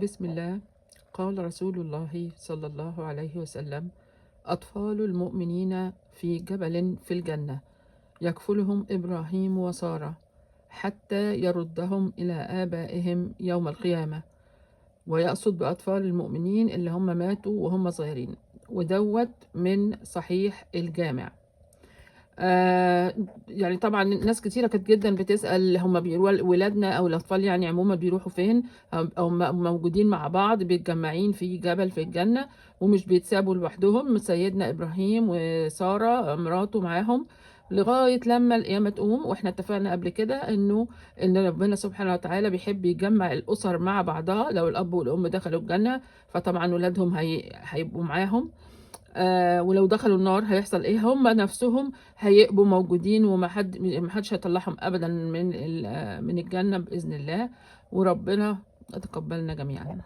بسم الله. قال رسول الله صلى الله عليه وسلم: أطفال المؤمنين في جبل في الجنة يكفلهم إبراهيم وسارة حتى يردهم إلى آبائهم يوم القيامة. ويقصد بأطفال المؤمنين اللي هم ماتوا وهم صغيرين، ودوت من صحيح الجامع. يعني طبعا ناس كتيرة كانت جدا بتسأل هم ولادنا أو الأطفال يعني عموما بيروحوا فين، أو موجودين مع بعض متجمعين في جبل في الجنة ومش بيتسابوا لوحدهم. سيدنا إبراهيم وسارة مراته معاهم لغاية لما القيامة تقوم. واحنا اتفقنا قبل كده إن ربنا سبحانه وتعالى بيحب يجمع الأسر مع بعضها. لو الأب والأم دخلوا الجنة فطبعا ولادهم هيبقوا معاهم. ولو دخلوا النار هيحصل ايه؟ هم نفسهم هيبقوا موجودين، محدش هيطلعهم ابدا من الجنة بإذن الله. وربنا يتقبلنا جميعا.